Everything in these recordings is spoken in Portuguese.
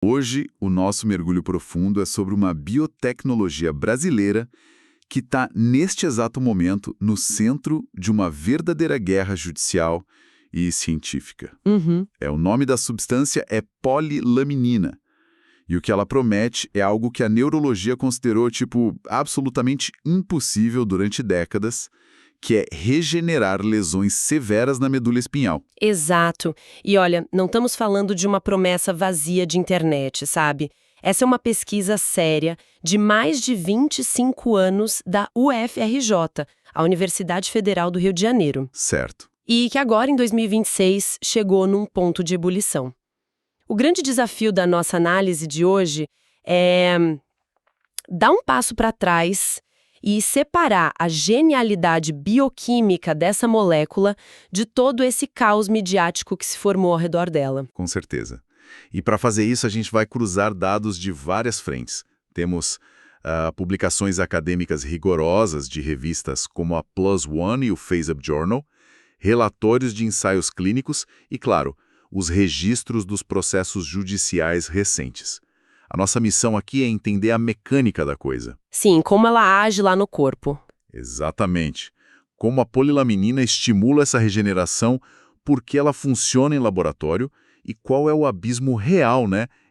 Hoje, o nosso mergulho profundo é sobre uma biotecnologia brasileira que está, neste exato momento, no centro de uma verdadeira guerra judicial e científica. Uhum. O nome da substância é polilaminina. E o que ela promete é algo que a neurologia considerou, absolutamente impossível durante décadas, que é regenerar lesões severas na medula espinhal. Exato. E olha, não estamos falando de uma promessa vazia de internet, sabe? Essa é uma pesquisa séria de mais de 25 anos da UFRJ, a Universidade Federal do Rio de Janeiro. Certo. E que agora, em 2026, chegou num ponto de ebulição. O grande desafio da nossa análise de hoje é dar um passo para trás e separar a genialidade bioquímica dessa molécula de todo esse caos midiático que se formou ao redor dela. Com certeza. E para fazer isso, a gente vai cruzar dados de várias frentes. Temos publicações acadêmicas rigorosas de revistas como a PLOS ONE e o FaceUp Journal, relatórios de ensaios clínicos e, claro, os registros dos processos judiciais recentes. A nossa missão aqui é entender a mecânica da coisa. Sim, como ela age lá no corpo. Exatamente. Como a polilaminina estimula essa regeneração, por que ela funciona em laboratório e qual é o abismo real,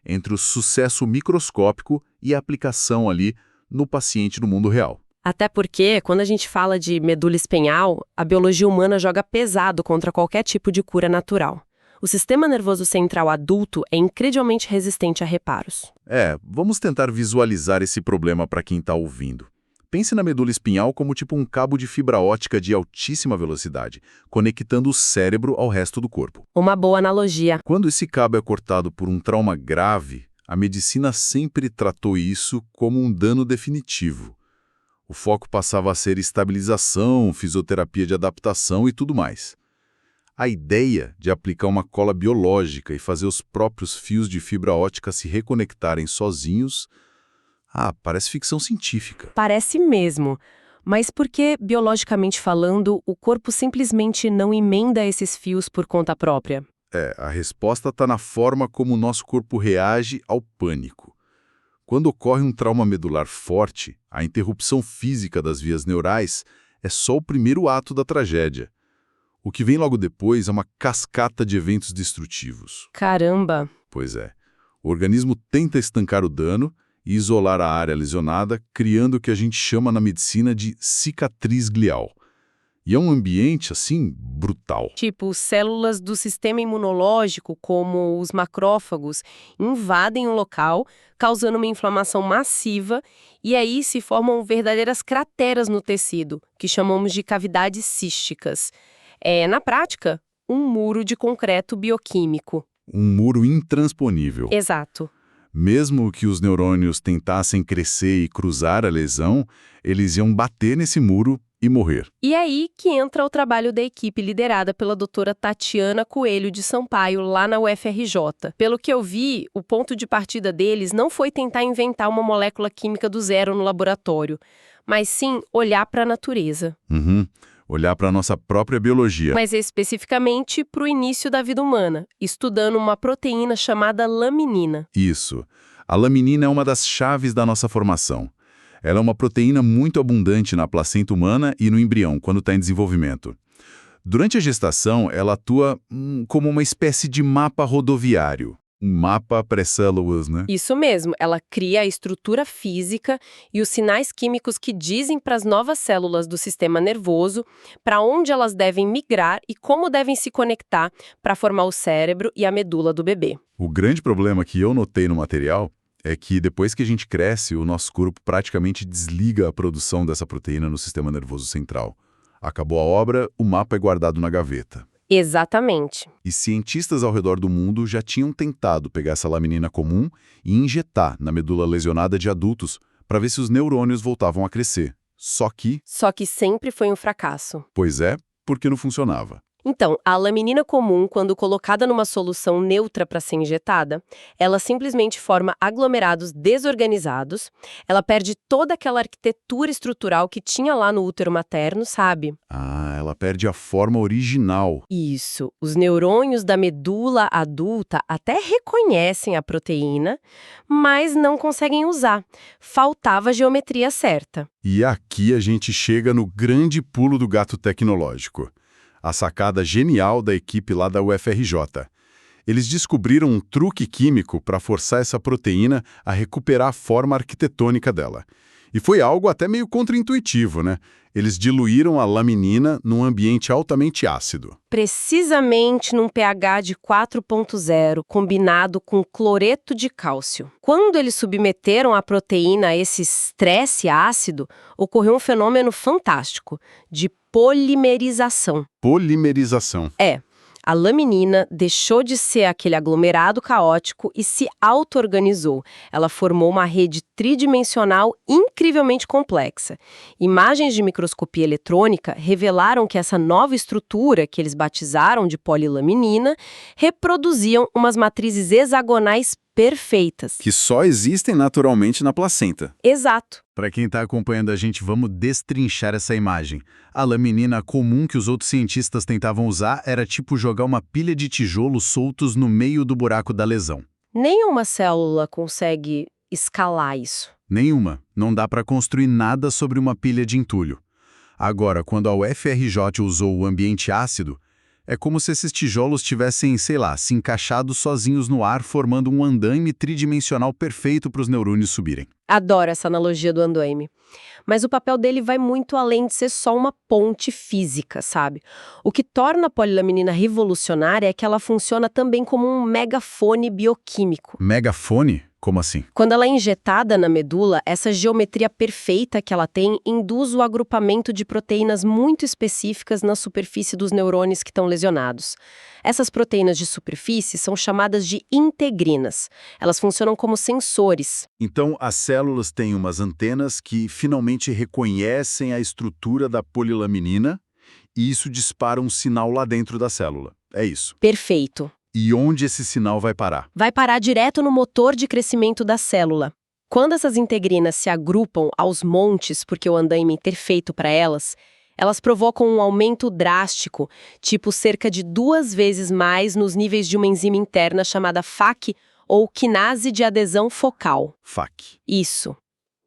entre o sucesso microscópico e a aplicação ali no paciente no mundo real. Até porque, quando a gente fala de medula espinhal, a biologia humana joga pesado contra qualquer tipo de cura natural. O sistema nervoso central adulto é incrivelmente resistente a reparos. Vamos tentar visualizar esse problema para quem está ouvindo. Pense na medula espinhal como um cabo de fibra ótica de altíssima velocidade, conectando o cérebro ao resto do corpo. Uma boa analogia. Quando esse cabo é cortado por um trauma grave, a medicina sempre tratou isso como um dano definitivo. O foco passava a ser estabilização, fisioterapia de adaptação e tudo mais. A ideia de aplicar uma cola biológica e fazer os próprios fios de fibra ótica se reconectarem sozinhos, parece ficção científica. Parece mesmo. Mas por que, biologicamente falando, o corpo simplesmente não emenda esses fios por conta própria? A resposta está na forma como o nosso corpo reage ao pânico. Quando ocorre um trauma medular forte, a interrupção física das vias neurais é só o primeiro ato da tragédia. O que vem logo depois é uma cascata de eventos destrutivos. Caramba! Pois é. O organismo tenta estancar o dano e isolar a área lesionada, criando o que a gente chama na medicina de cicatriz glial. E é um ambiente, brutal. Tipo, células do sistema imunológico, como os macrófagos, invadem o local, causando uma inflamação massiva, e aí se formam verdadeiras crateras no tecido, que chamamos de cavidades císticas. Na prática, um muro de concreto bioquímico. Um muro intransponível. Exato. Mesmo que os neurônios tentassem crescer e cruzar a lesão, eles iam bater nesse muro e morrer. E é aí que entra o trabalho da equipe liderada pela doutora Tatiana Coelho de Sampaio, lá na UFRJ. Pelo que eu vi, o ponto de partida deles não foi tentar inventar uma molécula química do zero no laboratório, mas sim olhar para a natureza. Olhar para a nossa própria biologia. Mas especificamente para o início da vida humana, estudando uma proteína chamada laminina. Isso. A laminina é uma das chaves da nossa formação. Ela é uma proteína muito abundante na placenta humana e no embrião, quando está em desenvolvimento. Durante a gestação, ela atua como uma espécie de mapa rodoviário. Um mapa pré-células, Isso mesmo, ela cria a estrutura física e os sinais químicos que dizem para as novas células do sistema nervoso para onde elas devem migrar e como devem se conectar para formar o cérebro e a medula do bebê. O grande problema que eu notei no material é que depois que a gente cresce, o nosso corpo praticamente desliga a produção dessa proteína no sistema nervoso central. Acabou a obra, o mapa é guardado na gaveta. Exatamente. E cientistas ao redor do mundo já tinham tentado pegar essa laminina comum e injetar na medula lesionada de adultos para ver se os neurônios voltavam a crescer. Só que sempre foi um fracasso. Pois é, porque não funcionava. Então, a laminina comum, quando colocada numa solução neutra para ser injetada, ela simplesmente forma aglomerados desorganizados, ela perde toda aquela arquitetura estrutural que tinha lá no útero materno, sabe? Ah, ela perde a forma original. Isso. Os neurônios da medula adulta até reconhecem a proteína, mas não conseguem usar. Faltava a geometria certa. E aqui a gente chega no grande pulo do gato tecnológico. A sacada genial da equipe lá da UFRJ. Eles descobriram um truque químico para forçar essa proteína a recuperar a forma arquitetônica dela. E foi algo até meio contraintuitivo, né? Eles diluíram a laminina num ambiente altamente ácido. Precisamente num pH de 4,0, combinado com cloreto de cálcio. Quando eles submeteram a proteína a esse estresse ácido, ocorreu um fenômeno fantástico, de polimerização. Polimerização. A laminina deixou de ser aquele aglomerado caótico e se auto-organizou. Ela formou uma rede tridimensional incrivelmente complexa. Imagens de microscopia eletrônica revelaram que essa nova estrutura, que eles batizaram de polilaminina, reproduziam umas matrizes hexagonais perfeitas. Que só existem naturalmente na placenta. Exato. Para quem está acompanhando a gente, vamos destrinchar essa imagem. A laminina comum que os outros cientistas tentavam usar era tipo jogar uma pilha de tijolos soltos no meio do buraco da lesão. Nenhuma célula consegue escalar isso. Nenhuma. Não dá para construir nada sobre uma pilha de entulho. Agora, quando a UFRJ usou o ambiente ácido, é como se esses tijolos tivessem, sei lá, se encaixado sozinhos no ar, formando um andaime tridimensional perfeito para os neurônios subirem. Adoro essa analogia do andaime. Mas o papel dele vai muito além de ser só uma ponte física, sabe? O que torna a polilaminina revolucionária é que ela funciona também como um megafone bioquímico. Megafone? Como assim? Quando ela é injetada na medula, essa geometria perfeita que ela tem induz o agrupamento de proteínas muito específicas na superfície dos neurônios que estão lesionados. Essas proteínas de superfície são chamadas de integrinas. Elas funcionam como sensores. Então, as células têm umas antenas que finalmente reconhecem a estrutura da polilaminina e isso dispara um sinal lá dentro da célula. É isso. Perfeito. E onde esse sinal vai parar? Vai parar direto no motor de crescimento da célula. Quando essas integrinas se agrupam aos montes porque o andaime é perfeito para elas, elas provocam um aumento drástico, tipo cerca de 2 vezes mais nos níveis de uma enzima interna chamada FAC, ou quinase de adesão focal. FAC. Isso.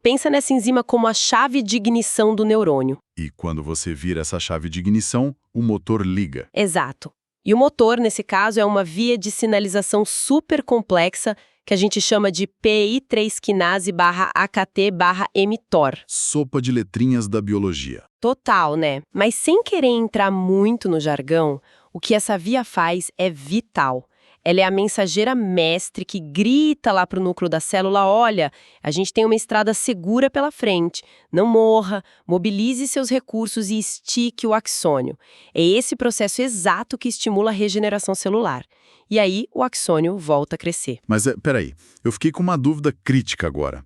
Pensa nessa enzima como a chave de ignição do neurônio. E quando você vira essa chave de ignição, o motor liga. Exato. E o motor, nesse caso, é uma via de sinalização super complexa que a gente chama de PI3-quinase/AKT/mTOR. Sopa de letrinhas da biologia. Total, né? Mas sem querer entrar muito no jargão, o que essa via faz é vital. Ela é a mensageira mestre que grita lá para o núcleo da célula: olha, a gente tem uma estrada segura pela frente, não morra, mobilize seus recursos e estique o axônio. É esse processo exato que estimula a regeneração celular. E aí o axônio volta a crescer. Mas peraí, eu fiquei com uma dúvida crítica agora.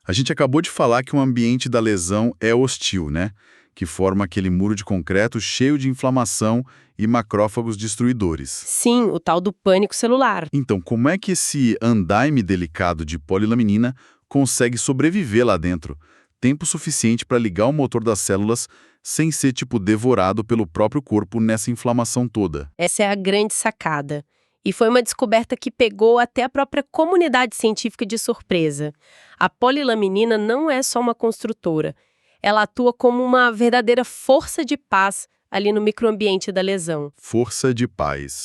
A gente acabou de falar que o ambiente da lesão é hostil, né? Que forma aquele muro de concreto cheio de inflamação e macrófagos destruidores. Sim, o tal do pânico celular. Então, como é que esse andaime delicado de polilaminina consegue sobreviver lá dentro? Tempo suficiente para ligar o motor das células sem ser, devorado pelo próprio corpo nessa inflamação toda. Essa é a grande sacada. E foi uma descoberta que pegou até a própria comunidade científica de surpresa. A polilaminina não é só uma construtora. Ela atua como uma verdadeira força de paz ali no microambiente da lesão. Força de paz.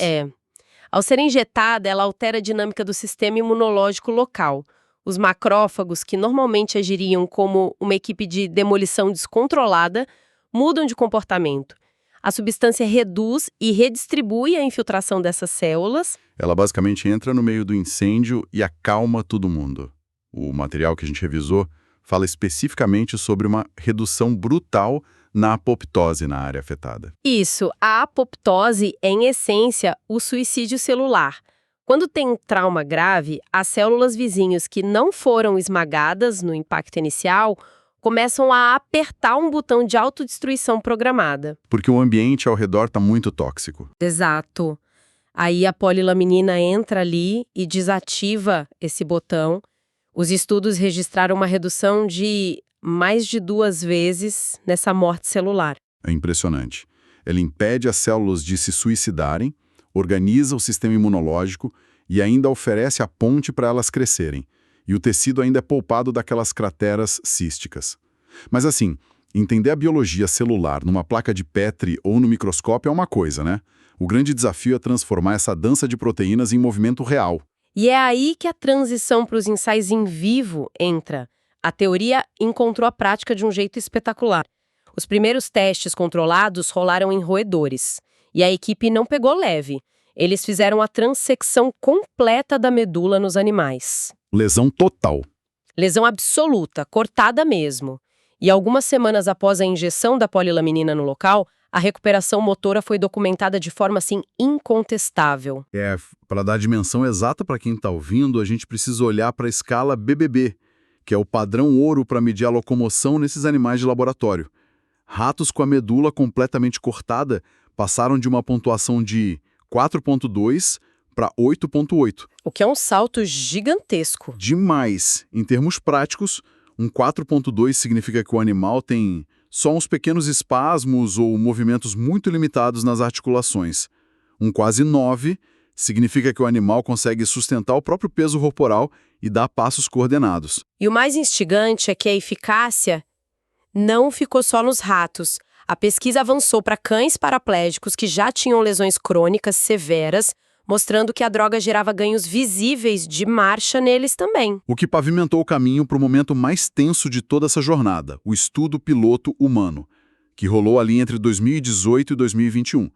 Ao ser injetada, ela altera a dinâmica do sistema imunológico local. Os macrófagos, que normalmente agiriam como uma equipe de demolição descontrolada, mudam de comportamento. A substância reduz e redistribui a infiltração dessas células. Ela basicamente entra no meio do incêndio e acalma todo mundo. O material que a gente revisou fala especificamente sobre uma redução brutal na apoptose na área afetada. Isso, a apoptose é, em essência, o suicídio celular. Quando tem um trauma grave, as células vizinhas que não foram esmagadas no impacto inicial começam a apertar um botão de autodestruição programada. Porque o ambiente ao redor está muito tóxico. Exato. Aí a polilaminina entra ali e desativa esse botão. Os estudos registraram uma redução de mais de 2 vezes nessa morte celular. É impressionante. Ela impede as células de se suicidarem, organiza o sistema imunológico e ainda oferece a ponte para elas crescerem. E o tecido ainda é poupado daquelas crateras císticas. Mas assim, entender a biologia celular numa placa de Petri ou no microscópio é uma coisa, né? O grande desafio é transformar essa dança de proteínas em movimento real. E é aí que a transição para os ensaios em vivo entra. A teoria encontrou a prática de um jeito espetacular. Os primeiros testes controlados rolaram em roedores. E a equipe não pegou leve. Eles fizeram a transecção completa da medula nos animais. Lesão total. Lesão absoluta, cortada mesmo. E algumas semanas após a injeção da polilaminina no local, a recuperação motora foi documentada de forma, assim, incontestável. Para dar a dimensão exata para quem está ouvindo, a gente precisa olhar para a escala BBB, que é o padrão ouro para medir a locomoção nesses animais de laboratório. Ratos com a medula completamente cortada passaram de uma pontuação de 4,2 para 8,8. O que é um salto gigantesco. Demais. Em termos práticos, um 4,2 significa que o animal tem só uns pequenos espasmos ou movimentos muito limitados nas articulações. Um quase 9 significa que o animal consegue sustentar o próprio peso corporal e dar passos coordenados. E o mais instigante é que a eficácia não ficou só nos ratos. A pesquisa avançou para cães paraplégicos que já tinham lesões crônicas severas, mostrando que a droga gerava ganhos visíveis de marcha neles também. O que pavimentou o caminho para o momento mais tenso de toda essa jornada, o estudo piloto humano, que rolou ali entre 2018 e 2021.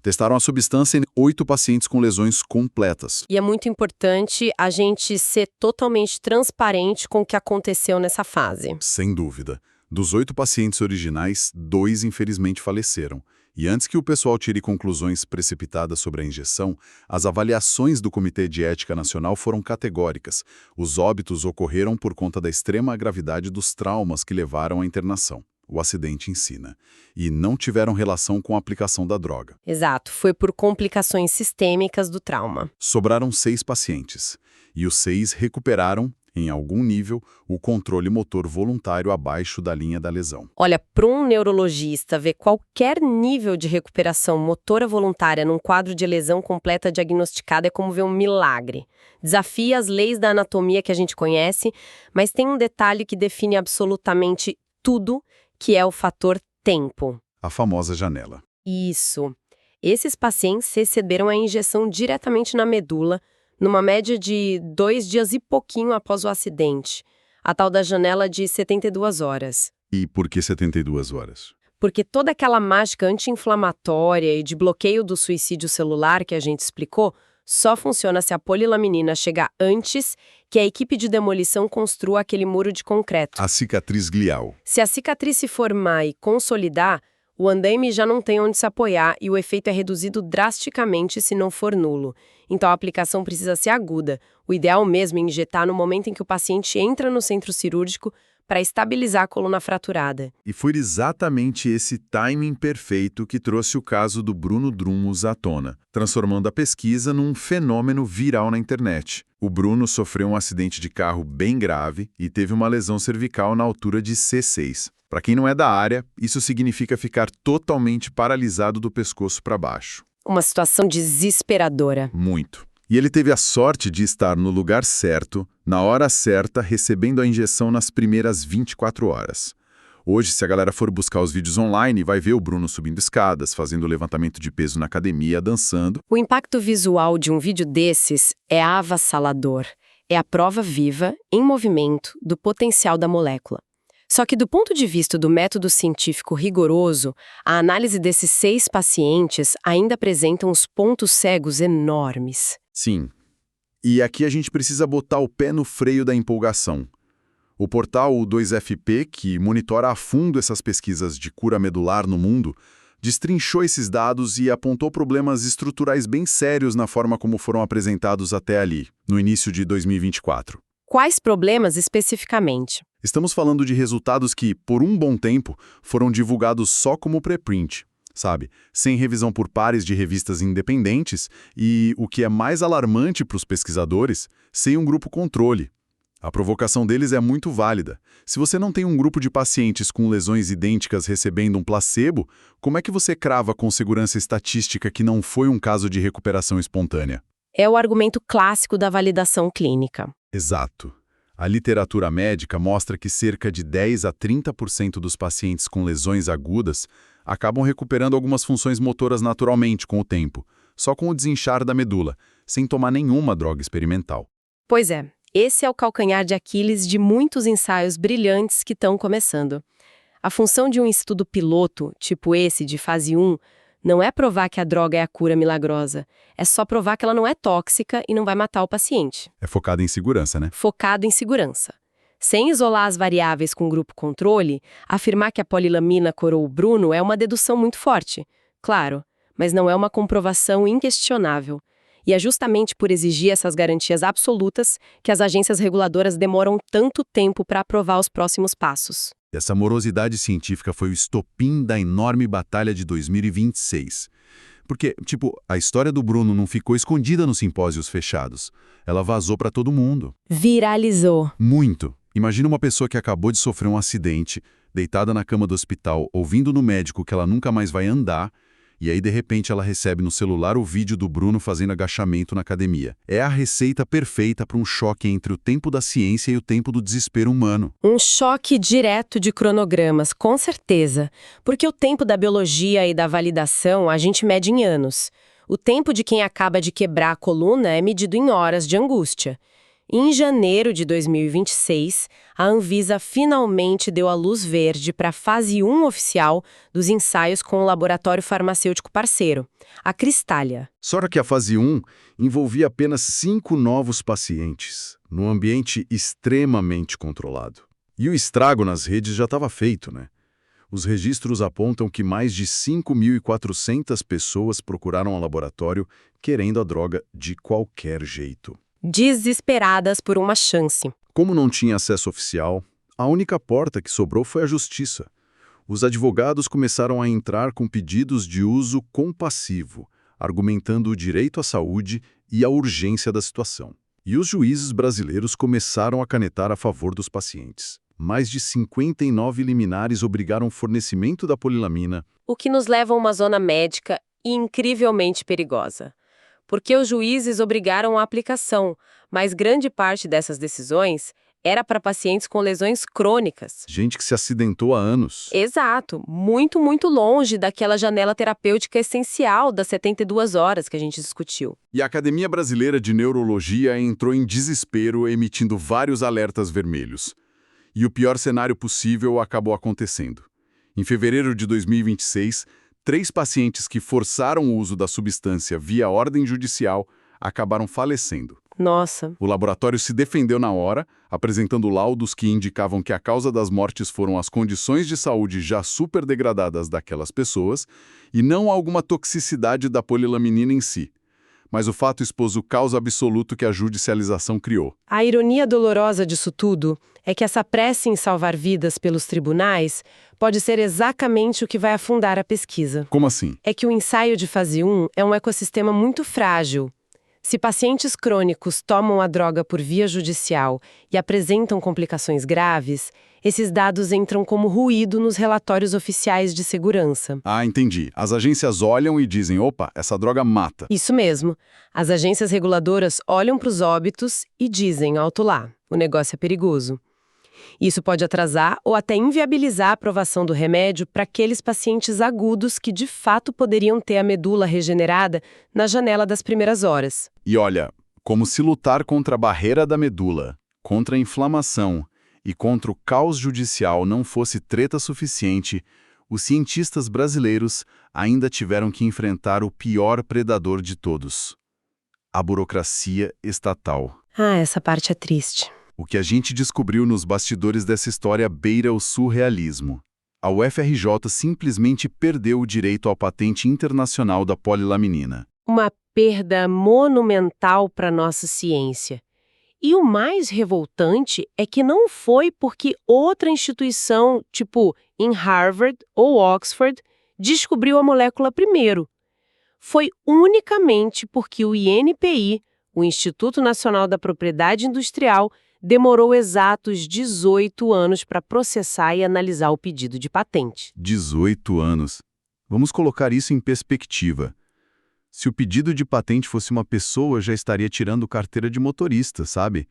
Testaram a substância em 8 pacientes com lesões completas. E é muito importante a gente ser totalmente transparente com o que aconteceu nessa fase. Sem dúvida. Dos 8 pacientes originais, 2 infelizmente faleceram. E antes que o pessoal tire conclusões precipitadas sobre a injeção, as avaliações do Comitê de Ética Nacional foram categóricas. Os óbitos ocorreram por conta da extrema gravidade dos traumas que levaram à internação. O acidente ensina. E não tiveram relação com a aplicação da droga. Exato, foi por complicações sistêmicas do trauma. Sobraram 6 pacientes. E os 6 recuperaram, em algum nível, o controle motor voluntário abaixo da linha da lesão. Olha, para um neurologista, ver qualquer nível de recuperação motora voluntária num quadro de lesão completa diagnosticada é como ver um milagre. Desafia as leis da anatomia que a gente conhece, mas tem um detalhe que define absolutamente tudo, que é o fator tempo. A famosa janela. Isso. Esses pacientes receberam a injeção diretamente na medula, numa média de 2 dias e pouquinho após o acidente, a tal da janela de 72 horas. E por que 72 horas? Porque toda aquela mágica anti-inflamatória e de bloqueio do suicídio celular que a gente explicou só funciona se a polilaminina chegar antes que a equipe de demolição construa aquele muro de concreto. A cicatriz glial. Se a cicatriz se formar e consolidar, o andaime já não tem onde se apoiar e o efeito é reduzido drasticamente se não for nulo. Então a aplicação precisa ser aguda. O ideal mesmo é injetar no momento em que o paciente entra no centro cirúrgico para estabilizar a coluna fraturada. E foi exatamente esse timing perfeito que trouxe o caso do Bruno Drummos à tona, transformando a pesquisa num fenômeno viral na internet. O Bruno sofreu um acidente de carro bem grave e teve uma lesão cervical na altura de C6. Para quem não é da área, isso significa ficar totalmente paralisado do pescoço para baixo. Uma situação desesperadora. Muito. E ele teve a sorte de estar no lugar certo, na hora certa, recebendo a injeção nas primeiras 24 horas. Hoje, se a galera for buscar os vídeos online, vai ver o Bruno subindo escadas, fazendo levantamento de peso na academia, dançando. O impacto visual de um vídeo desses é avassalador. É a prova viva, em movimento, do potencial da molécula. Só que do ponto de vista do método científico rigoroso, a análise desses 6 pacientes ainda apresenta uns pontos cegos enormes. Sim. E aqui a gente precisa botar o pé no freio da empolgação. O portal 2FP, que monitora a fundo essas pesquisas de cura medular no mundo, destrinchou esses dados e apontou problemas estruturais bem sérios na forma como foram apresentados até ali, no início de 2024. Quais problemas especificamente? Estamos falando de resultados que, por um bom tempo, foram divulgados só como preprint, sabe? Sem revisão por pares de revistas independentes e, o que é mais alarmante para os pesquisadores, sem um grupo controle. A provocação deles é muito válida. Se você não tem um grupo de pacientes com lesões idênticas recebendo um placebo, como é que você crava com segurança estatística que não foi um caso de recuperação espontânea? É o argumento clássico da validação clínica. Exato. A literatura médica mostra que cerca de 10 a 30% dos pacientes com lesões agudas acabam recuperando algumas funções motoras naturalmente com o tempo, só com o desinchar da medula, sem tomar nenhuma droga experimental. Pois é, esse é o calcanhar de Aquiles de muitos ensaios brilhantes que estão começando. A função de um estudo piloto, tipo esse de fase 1, não é provar que a droga é a cura milagrosa, é só provar que ela não é tóxica e não vai matar o paciente. É focado em segurança, né? Focado em segurança. Sem isolar as variáveis com o grupo controle, afirmar que a polilamina curou o Bruno é uma dedução muito forte. Claro, mas não é uma comprovação inquestionável. E é justamente por exigir essas garantias absolutas que as agências reguladoras demoram tanto tempo para aprovar os próximos passos. Essa morosidade científica foi o estopim da enorme batalha de 2026. Porque, a história do Bruno não ficou escondida nos simpósios fechados. Ela vazou para todo mundo. Viralizou. Muito. Imagina uma pessoa que acabou de sofrer um acidente, deitada na cama do hospital, ouvindo no médico que ela nunca mais vai andar, e aí, de repente, ela recebe no celular o vídeo do Bruno fazendo agachamento na academia. É a receita perfeita para um choque entre o tempo da ciência e o tempo do desespero humano. Um choque direto de cronogramas, com certeza. Porque o tempo da biologia e da validação a gente mede em anos. O tempo de quem acaba de quebrar a coluna é medido em horas de angústia. Em janeiro de 2026, a Anvisa finalmente deu a luz verde para a fase 1 oficial dos ensaios com o laboratório farmacêutico parceiro, a Cristália. Só que a fase 1 envolvia apenas 5 novos pacientes, num ambiente extremamente controlado. E o estrago nas redes já estava feito, né? Os registros apontam que mais de 5.400 pessoas procuraram o laboratório querendo a droga de qualquer jeito. Desesperadas por uma chance. Como não tinha acesso oficial, a única porta que sobrou foi a justiça. Os advogados começaram a entrar com pedidos de uso compassivo, argumentando o direito à saúde e a urgência da situação. E os juízes brasileiros começaram a canetar a favor dos pacientes. Mais de 59 liminares obrigaram o fornecimento da polilamina, O que nos leva a uma zona médica incrivelmente perigosa. Porque os juízes obrigaram a aplicação, mas grande parte dessas decisões era para pacientes com lesões crônicas. gente que se acidentou há anos. Exato, muito, muito longe daquela janela terapêutica essencial das 72 horas que a gente discutiu. E a Academia Brasileira de Neurologia entrou em desespero, emitindo vários alertas vermelhos. E o pior cenário possível acabou acontecendo. Em fevereiro de 2026, 3 pacientes que forçaram o uso da substância via ordem judicial acabaram falecendo. Nossa. O laboratório se defendeu na hora, apresentando laudos que indicavam que a causa das mortes foram as condições de saúde já super degradadas daquelas pessoas e não alguma toxicidade da polilaminina em si. Mas o fato expôs o caos absoluto que a judicialização criou. A ironia dolorosa disso tudo é que essa pressa em salvar vidas pelos tribunais pode ser exatamente o que vai afundar a pesquisa. Como assim? É que o ensaio de fase 1 é um ecossistema muito frágil. Se pacientes crônicos tomam a droga por via judicial e apresentam complicações graves, esses dados entram como ruído nos relatórios oficiais de segurança. Ah, entendi. As agências olham e dizem, opa, essa droga mata. Isso mesmo. As agências reguladoras olham para os óbitos e dizem, alto lá, o negócio é perigoso. Isso pode atrasar ou até inviabilizar a aprovação do remédio para aqueles pacientes agudos que de fato poderiam ter a medula regenerada na janela das primeiras horas. E olha, como se lutar contra a barreira da medula, contra a inflamação e contra o caos judicial não fosse treta suficiente, os cientistas brasileiros ainda tiveram que enfrentar o pior predador de todos: a burocracia estatal. Ah, essa parte é triste. O que a gente descobriu nos bastidores dessa história beira o surrealismo. A UFRJ simplesmente perdeu o direito ao patente internacional da polilaminina. Uma perda monumental para nossa ciência. E o mais revoltante é que não foi porque outra instituição, tipo em Harvard ou Oxford, descobriu a molécula primeiro. Foi unicamente porque o INPI, o Instituto Nacional da Propriedade Industrial, demorou exatos 18 anos para processar e analisar o pedido de patente. 18 anos. Vamos colocar isso em perspectiva. Se o pedido de patente fosse uma pessoa, já estaria tirando carteira de motorista, sabe?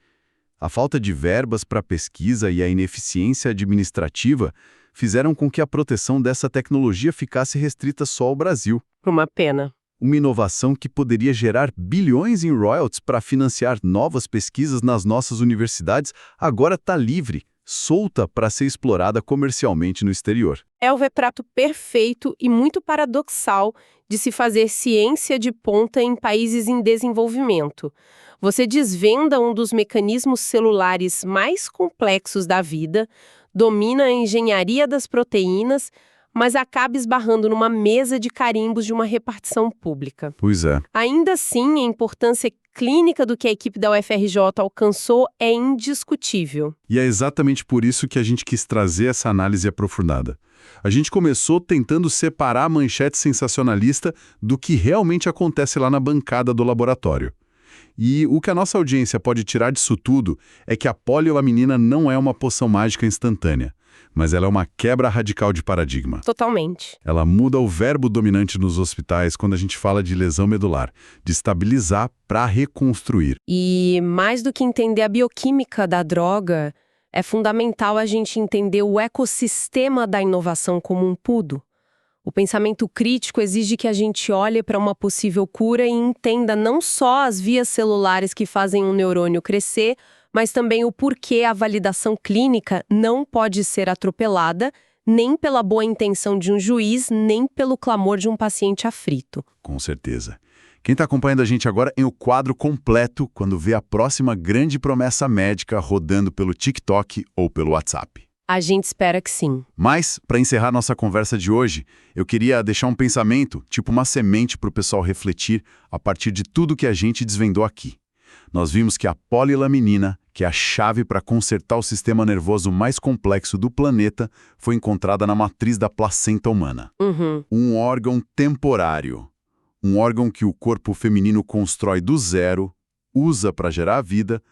A falta de verbas para pesquisa e a ineficiência administrativa fizeram com que a proteção dessa tecnologia ficasse restrita só ao Brasil. Uma pena. Uma inovação que poderia gerar bilhões em royalties para financiar novas pesquisas nas nossas universidades, agora está livre, solta para ser explorada comercialmente no exterior. É o retrato perfeito e muito paradoxal de se fazer ciência de ponta em países em desenvolvimento. Você desvenda um dos mecanismos celulares mais complexos da vida, domina a engenharia das proteínas, mas acaba esbarrando numa mesa de carimbos de uma repartição pública. Pois é. Ainda assim, a importância clínica do que a equipe da UFRJ alcançou é indiscutível. E é exatamente por isso que a gente quis trazer essa análise aprofundada. A gente começou tentando separar a manchete sensacionalista do que realmente acontece lá na bancada do laboratório. E o que a nossa audiência pode tirar disso tudo é que a poliolaminina não é uma poção mágica instantânea, mas ela é uma quebra radical de paradigma. Totalmente. Ela muda o verbo dominante nos hospitais quando a gente fala de lesão medular, de estabilizar para reconstruir. E mais do que entender a bioquímica da droga, é fundamental a gente entender o ecossistema da inovação como um todo. O pensamento crítico exige que a gente olhe para uma possível cura e entenda não só as vias celulares que fazem um neurônio crescer, mas também o porquê a validação clínica não pode ser atropelada, nem pela boa intenção de um juiz, nem pelo clamor de um paciente aflito. Com certeza. Quem está acompanhando a gente agora em o quadro completo quando vê a próxima grande promessa médica rodando pelo TikTok ou pelo WhatsApp. A gente espera que sim. Mas, para encerrar nossa conversa de hoje, eu queria deixar um pensamento, tipo uma semente para o pessoal refletir a partir de tudo que a gente desvendou aqui. Nós vimos que a polilaminina, que é a chave para consertar o sistema nervoso mais complexo do planeta, foi encontrada na matriz da placenta humana. Um órgão temporário. Um órgão que o corpo feminino constrói do zero, usa para gerar a vida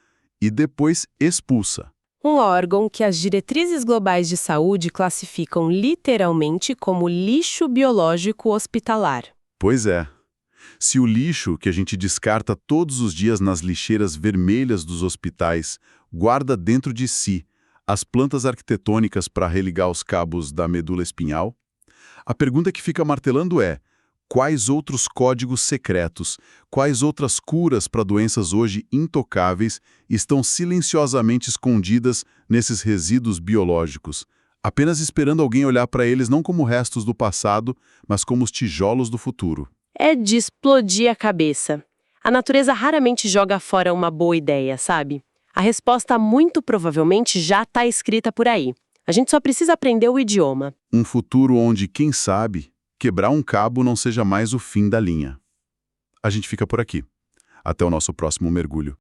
e depois expulsa. Um órgão que as diretrizes globais de saúde classificam literalmente como lixo biológico hospitalar. Pois é. Se o lixo que a gente descarta todos os dias nas lixeiras vermelhas dos hospitais guarda dentro de si as plantas arquitetônicas para religar os cabos da medula espinhal, a pergunta que fica martelando é: quais outros códigos secretos, quais outras curas para doenças hoje intocáveis estão silenciosamente escondidas nesses resíduos biológicos, apenas esperando alguém olhar para eles não como restos do passado, mas como os tijolos do futuro? É de explodir a cabeça. A natureza raramente joga fora uma boa ideia, sabe? A resposta muito provavelmente já está escrita por aí. A gente só precisa aprender o idioma. Um futuro onde, quem sabe, quebrar um cabo não seja mais o fim da linha. A gente fica por aqui. Até o nosso próximo mergulho.